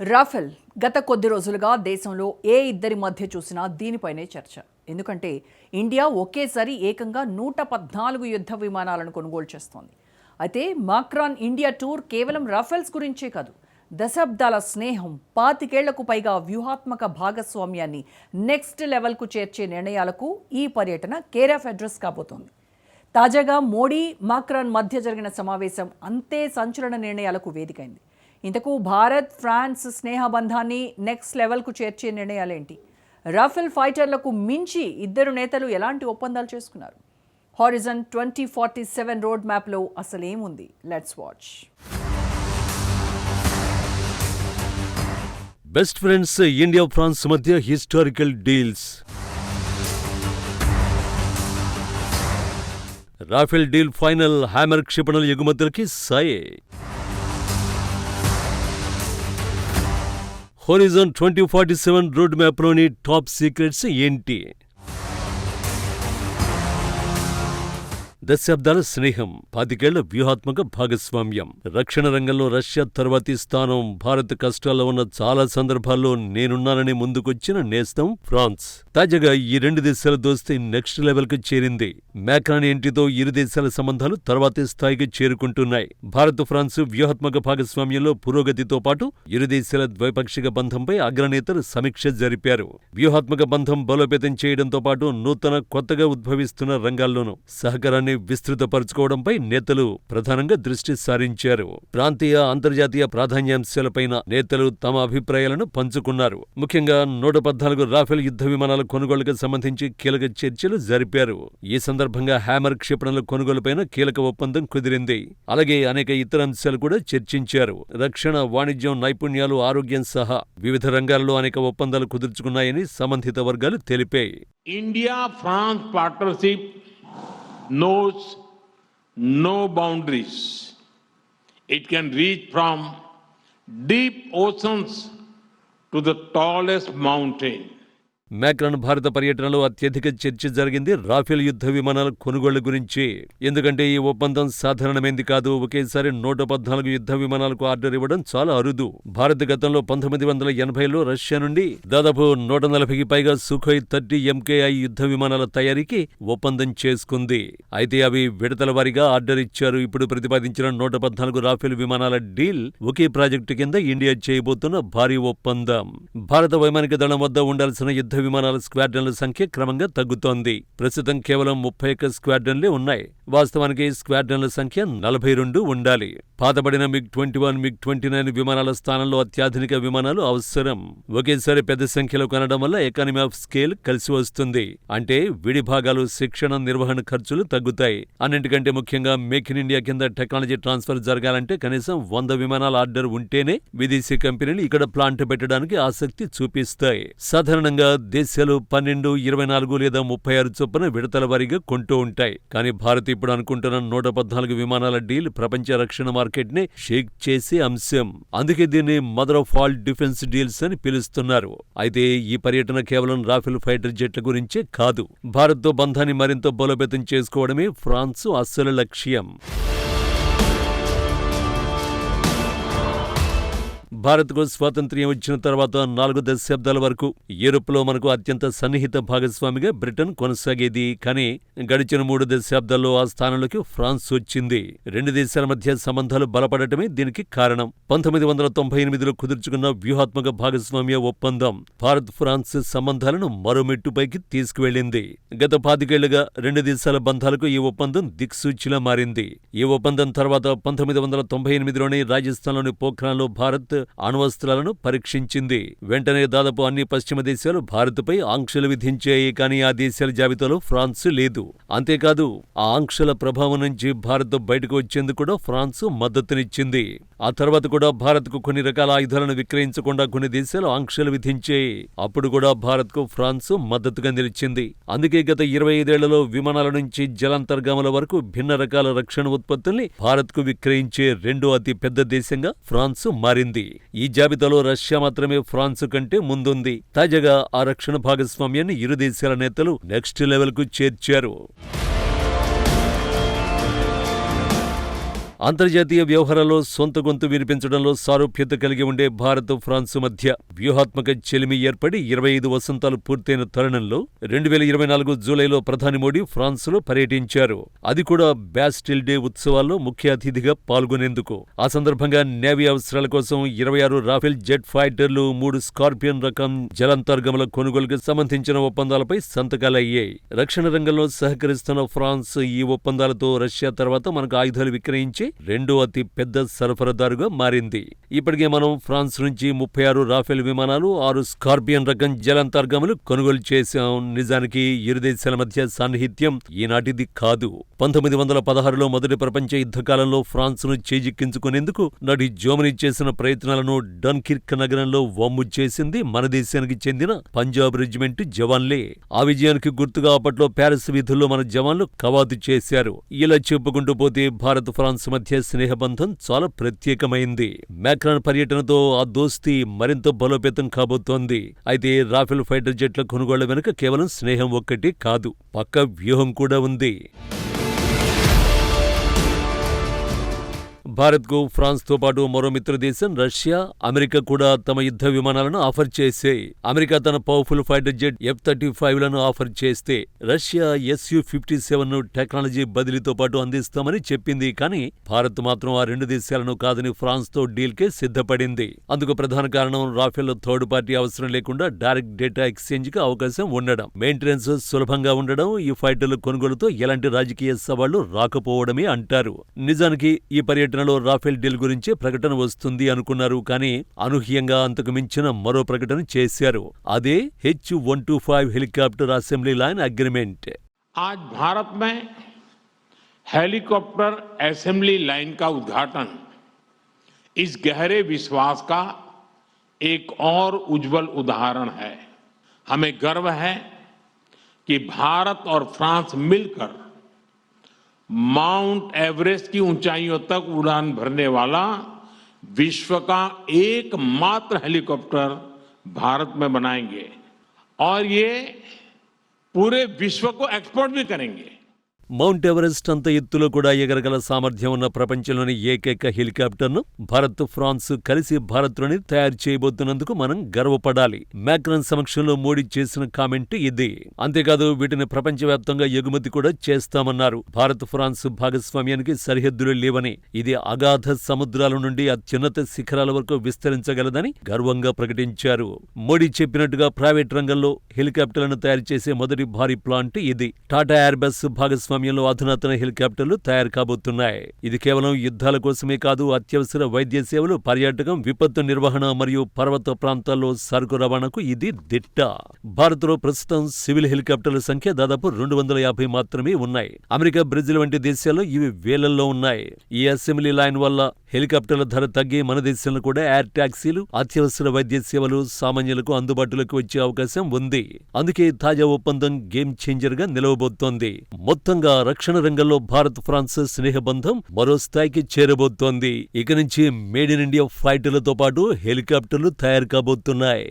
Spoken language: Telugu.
రాఫెల్ గత కొద్ది రోజులుగా దేశంలో ఏ ఇద్దరి మధ్య చూసినా దీనిపైనే చర్చ. ఎందుకంటే ఇండియా ఒకేసారి ఏకంగా 114 యుద్ధ విమానాలను కొనుగోలు చేస్తోంది. అయితే మాక్రాన్ ఇండియా టూర్ కేవలం రాఫెల్స్ గురించే కాదు, దశాబ్దాల స్నేహం, 25 ఏళ్లకు పైగా వ్యూహాత్మక భాగస్వామ్యాన్ని నెక్స్ట్ లెవెల్కు చేర్చే నిర్ణయాలకు ఈ పర్యటన కేర్ ఆఫ్ అడ్రస్ కాబోతోంది. తాజాగా మోడీ మాక్రాన్ మధ్య జరిగిన సమావేశం అంతే సంచలన నిర్ణయాలకు వేదికైంది. ఇంతకు భారత్ ఫ్రాన్స్ స్నేహబంధాన్ని నెక్స్ట్ లెవెల్కు చేర్చే నిర్ణయాలేంటి? రాఫెల్ ఫైటర్లకు మించి ఇద్దరు నేతలు ఎలాంటి ఒప్పందాలు చేసుకున్నారు? హారిజన్ 2047 రోడ్ మ్యాప్లో అసలేముంది? Let's watch. Best friends India France మధ్య historical deals. Rafale deal final, hammer క్షిపణుల ఎగుమతులకి సాయే. హారిజన్ 2047 రోడ్ మ్యాప్లోని టాప్ సీక్రెట్స్ ఏంటి? దశాబ్దాల స్నేహం, 25 ఏళ్ల వ్యూహాత్మక భాగస్వామ్యం. రక్షణ రంగంలో రష్యా తర్వాతి స్థానం. భారత్ కష్టాల్లో ఉన్న చాలా సందర్భాల్లో నేనున్నానని ముందుకొచ్చిన నేస్తం ఫ్రాన్స్. తాజాగా ఈ రెండు దేశాల దోస్తీ నెక్స్ట్ లెవెల్ కు చేరింది. మాక్రాన్ ఎంట్రీతో ఇరు దేశాల సంబంధాలు తర్వాతి స్థాయికి చేరుకుంటున్నాయి. భారత్ ఫ్రాన్స్ వ్యూహాత్మక భాగస్వామ్యంలో పురోగతితో పాటు ఇరు దేశాల ద్వైపాక్షిక బంధంపై అగ్రనేతలు సమీక్ష జరిపారు. వ్యూహాత్మక బంధం బలోపేతం చేయడంతో పాటు కొత్తగా ఉద్భవిస్తున్న రంగాల్లోనూ సహకారాన్ని విస్తృతపరచుకోవడంపై నేతలు ప్రధానంగా దృష్టి సారించారు. ప్రాంతీయ, అంతర్జాతీయ ప్రాధాన్యాంశాలపైన నేతలు తమ అభిప్రాయాలను పంచుకున్నారు. ముఖ్యంగా 114 రాఫెల్ యుద్ధ విమానాల కొనుగోలుకు సంబంధించి కీలక చర్చలు జరిపారు. ఈ సందర్భంగా హ్యామర్ క్షిపణుల కొనుగోలుపైన కీలక ఒప్పందం కుదిరింది. అలాగే అనేక ఇతర అంశాలు కూడా చర్చించారు. రక్షణ, వాణిజ్యం, నైపుణ్యాలు, ఆరోగ్యం సహా వివిధ రంగాల్లో అనేక ఒప్పందాలు కుదుర్చుకున్నాయని సంబంధిత వర్గాలు తెలిపాయి. India France partnership knows no boundaries. It can reach from deep oceans to the tallest mountain. Macron భారత పర్యటనలో అత్యధిక చర్చ జరిగింది రాఫెల్ యుద్ధ విమానాల కొనుగోళ్ల గురించి. ఎందుకంటే ఈ ఒప్పందం సాధారణమైంది కాదు. ఒకేసారి 114 యుద్ధ విమానాలకు ఆర్డర్ ఇవ్వడం చాలా అరుదు. భారత్ గతంలో 1980లో రష్యా నుండి దాదాపు 140కి పైగా సుఖోయ్ 30 MKI యుద్ధ విమానాల తయారీకి ఒప్పందం చేసుకుంది. అయితే అవి విడతల వారీగా ఆర్డర్ ఇచ్చారు. ఇప్పుడు ప్రతిపాదించిన 114 రాఫెల్ విమానాల డీల్ ఒకే ప్రాజెక్టు కింద ఇండియా చేయబోతున్న భారీ ఒప్పందం. భారత వైమానిక దళం వద్ద ఉండాల్సిన యుద్ధ విమానాల స్క్వాడ్రన్ల సంఖ్య క్రమంగా తగ్గుతోంది. ప్రస్తుతం కేవలం 31 స్క్వాడ్రన్లే ఉన్నాయి. వాస్తవానికి స్క్వాడ్రన్ల సంఖ్య 42 ఉండాలి. పాతబడిన MiG-21, MiG-29 విమానాల స్థానంలో అత్యాధునిక విమానాలు అవసరం. ఒకేసారి పెద్ద సంఖ్యలో కొనడం వల్ల ఎకానమీ ఆఫ్ స్కేల్ కలిసి వస్తుంది. అంటే విడి భాగాలు, శిక్షణ, నిర్వహణ ఖర్చులు తగ్గుతాయి. అన్నింటికంటే ముఖ్యంగా మేక్ ఇన్ ఇండియా కింద టెక్నాలజీ ట్రాన్స్ఫర్ జరగాలంటే కనీసం 100 విమానాల ఆర్డర్ ఉంటేనే విదేశీ కంపెనీలు ఇక్కడ ప్లాంట్ పెట్టడానికి ఆసక్తి చూపిస్తాయి. సాధారణంగా దేశాలు 12, 24 లేదా 36 చొప్పున విడతల వారీగా కొంటూ ఉంటాయి. కానీ భారత్ ఇప్పుడు అనుకుంటున్న 114 విమానాల డీల్ ప్రపంచ రక్షణ మార్కెట్ ని షేక్ చేసే అంశం. అందుకే దీన్ని mother of all defence deals అని పిలుస్తున్నారు. అయితే ఈ పర్యటన కేవలం రాఫెల్ ఫైటర్ జెట్ల గురించే కాదు. భారత్తో బంధాన్ని మరింత బలోపేతం చేసుకోవడమే ఫ్రాన్స్ అసలు లక్ష్యం. భారత్కు స్వాతంత్ర్యం వచ్చిన తర్వాత 4 దశాబ్దాల వరకు యూరోప్లో మనకు అత్యంత సన్నిహిత భాగస్వామిగా బ్రిటన్ కొనసాగేది. కానీ గడిచిన 3 దశాబ్దాల్లో ఆ స్థానంలోకి ఫ్రాన్స్ వచ్చింది. రెండు దేశాల మధ్య సంబంధాలు బలపడటమే దీనికి కారణం. 1998లో కుదుర్చుకున్న వ్యూహాత్మక భాగస్వామ్య ఒప్పందం భారత్ ఫ్రాన్స్ సంబంధాలను మరో మెట్టుపైకి తీసుకువెళ్లింది. గత 25 ఏళ్లుగా రెండు దేశాల బంధాలకు ఈ ఒప్పందం దిక్సూచిలా మారింది. ఈ ఒప్పందం తర్వాత 1998లోని రాజస్థాన్లోని పోఖ్రాన్లో భారత్ అణ్వస్త్రాలను పరీక్షించింది. వెంటనే దాదాపు అన్ని పశ్చిమ దేశాలు భారత్పై ఆంక్షలు విధించాయి. కానీ ఆ దేశాల జాబితాలో ఫ్రాన్స్ లేదు. అంతేకాదు ఆ ఆంక్షల ప్రభావం నుంచి భారత్ బయటకు వచ్చేందుకు కూడా ఫ్రాన్స్ మద్దతునిచ్చింది. ఆ తర్వాత కూడా భారత్కు కొన్ని రకాల ఆయుధాలను విక్రయించకుండా కొన్ని దేశాలు ఆంక్షలు విధించాయి. అప్పుడు కూడా భారత్కు ఫ్రాన్స్ మద్దతుగా నిలిచింది. అందుకే గత 25 ఏళ్లలో విమానాల నుంచి జలాంతర్గాముల వరకు భిన్న రకాల రక్షణ ఉత్పత్తుల్ని భారత్కు విక్రయించే రెండో అతి పెద్ద దేశంగా ఫ్రాన్స్ మారింది. ఈ జాబితాలో రష్యా మాత్రమే ఫ్రాన్స్ కంటే ముందుంది. తాజాగా ఆ రక్షణ భాగస్వామ్యాన్ని ఇరు దేశాల నేతలు నెక్స్ట్ లెవెల్ కు చేర్చారు. అంతర్జాతీయ వ్యవహారాల్లో సొంత గొంతు వినిపించడంలో సారూప్యత కలిగి ఉండే భారత్, ఫ్రాన్స్ మధ్య వ్యూహాత్మక చెలిమి ఏర్పడి 25 వసంతాలు పూర్తయిన తరుణంలో 2024 జూలైలో ప్రధాని మోడీ ఫ్రాన్స్లో పర్యటించారు. అది కూడా బాస్టిల్ డే ఉత్సవాల్లో ముఖ్య అతిథిగా పాల్గొనేందుకు. ఆ సందర్భంగా నేవీ అవసరాల కోసం 26 రాఫెల్ జెట్ ఫైటర్లు, 3 స్కార్పియన్ రకం జలాంతర్గముల కొనుగోలుకు సంబంధించిన ఒప్పందాలపై సంతకాలయ్యాయి. రక్షణ రంగంలో సహకరిస్తున్న ఫ్రాన్స్ ఈ ఒప్పందాలతో రష్యా తర్వాత మనకు ఆయుధాలు విక్రయించి రెండో అతి పెద్ద సరఫరాదారుగా మారింది. ఇప్పటికే మనం ఫ్రాన్స్ నుంచి 36 రాఫెల్ విమానాలు, 6 స్కార్పియన్ రకం జలాంతర్గములు కొనుగోలు చేశాం. నిజానికి ఇరు దేశాల మధ్య సాన్నిహిత్యం ఈనాటిది కాదు. 1916లో మొదటి ప్రపంచ యుద్ధ కాలంలో ఫ్రాన్స్ను చేజిక్కించుకునేందుకు నాటి జర్మనీ చేసిన ప్రయత్నాలను డన్కిర్క్ నగరంలో వమ్ము చేసింది మన దేశానికి చెందిన పంజాబ్ రెజిమెంట్ జవాన్లే. ఆ విజయానికి గుర్తుగా అప్పట్లో ప్యారిస్ వీధుల్లో మన జవాన్లు కవాతు చేశారు. ఇలా చెప్పుకుంటూ పోతే భారత్, ఫ్రాన్స్ మధ్య స్నేహబంధం చాలా ప్రత్యేకమైంది. మ్యాక్రాన్ పర్యటనతో ఆ దోస్తీ మరింత బలోపేతం కాబోతోంది. అయితే రాఫెల్ ఫైటర్ జెట్ల కొనుగోళ్ల వెనుక కేవలం స్నేహం ఒక్కటే కాదు, పక్క వ్యూహం కూడా ఉంది. భారత్కు ఫ్రాన్స్తో పాటు మరో మిత్ర దేశం రష్యా, అమెరికా కూడా తమ యుద్ధ విమానాలను ఆఫర్ చేశాయి. అమెరికా తన పవర్ఫుల్ ఫైటర్ జెట్ F-35లను ఆఫర్ చేస్తే రష్యా Su-57ను టెక్నాలజీ బదిలీతో పాటు అందిస్తామని చెప్పింది. కానీ భారత్ మాత్రం ఆ రెండు దేశాలను కాదని ఫ్రాన్స్తో డీల్కే సిద్ధపడింది. అందుకు ప్రధాన కారణం రాఫెల్ థర్డ్ పార్టీ అవసరం లేకుండా డైరెక్ట్ డేటా ఎక్స్చేంజ్కి అవకాశం ఉండడం, మెయింటెనెన్స్ సులభంగా ఉండడం, ఈ ఫైటర్ల కొనుగోలుతో ఎలాంటి రాజకీయ సవాళ్లు రాకపోవడమే అంటారు. నిజానికి ఈ పర్యటనలో రాఫెల్ డీల్ గురించి ప్రకటన వస్తుంది అనుకున్నారు. కానీ అనూహ్యంగా అంతకు మించిన మరో ప్రకటన చేశారు. అదే H-125 helicopter assembly line agreement. आज भारत में हेलीकॉप्टर असेंबली लाइन का उद्घाटन इस गहरे विश्वास का एक और उज्जवल उदाहरण है. हमें गर्व है कि भारत और फ्रांस मिलकर माउंट एवरेस्ट की ऊंचाइयों तक उड़ान भरने वाला विश्व का एकमात्र हेलीकॉप्टर भारत में बनाएंगे और ये पूरे विश्व को एक्सपोर्ट भी करेंगे. మౌంట్ ఎవరెస్ట్ అంత ఎత్తులో కూడా ఎగరగల సామర్థ్యం ఉన్న ప్రపంచంలోని ఏకైక హెలికాప్టర్ను భారత్, ఫ్రాన్స్ కలిసి భారత్లోని తయారు చేయబోతున్నందుకు మనం గర్వపడాలి. మ్యాక్రాన్ సమక్షంలో మోడీ చేసిన కామెంట్ ఇది. అంతేకాదు వీటిని ప్రపంచవ్యాప్తంగా ఎగుమతి కూడా చేస్తామన్నారు. భారత్, ఫ్రాన్స్ భాగస్వామ్యానికి సరిహద్దులు లేవని, ఇది అగాధ సముద్రాల నుండి అత్యున్నత శిఖరాల వరకు విస్తరించగలదని గర్వంగా ప్రకటించారు. మోడీ చెప్పినట్టుగా ప్రైవేట్ రంగంలో హెలికాప్టర్లను తయారు చేసే మొదటి భారీ ప్లాంట్ ఇది. టాటా ఎయిర్బస్ భాగస్వామ్యంలో అధునాతన హెలికాప్టర్లు తయారు కాబోతున్నాయి. ఇది కేవలం యుద్ధాల కోసమే కాదు, అత్యవసర వైద్య సేవలు, పర్యాటకం, విపత్తు నిర్వహణ మరియు పర్వత ప్రాంతాల్లో సరుకు రవాణాకు ఇది దిట్ట. భారత్లో ప్రస్తుతం సివిల్ హెలికాప్టర్ల సంఖ్య దాదాపు 250 మాత్రమే ఉన్నాయి. అమెరికా, బ్రెజిల్ వంటి దేశాల్లో ఇవి వేలల్లో ఉన్నాయి. ఈ అసెంబ్లీ లైన్ వల్ల హెలికాప్టర్ల ధర తగ్గి మన దేశంలో కూడా ఎయిర్ టాక్సీలు, అత్యవసర వైద్య సేవలు సామాన్యులకు అందుబాటులోకి వచ్చే అవకాశం ఉంది. అందుకే తాజా ఒప్పందం గేమ్ చేంజర్ గా నిలవబోతోంది. మొత్తంగా రక్షణ రంగంలో భారత్, ఫ్రాన్స్ స్నేహబంధం మరో స్థాయికి చేరబోతోంది. ఇక నుంచి మేడ్ ఇన్ ఇండియా ఫైటర్లతో పాటు హెలికాప్టర్లు తయారు కాబోతున్నాయి.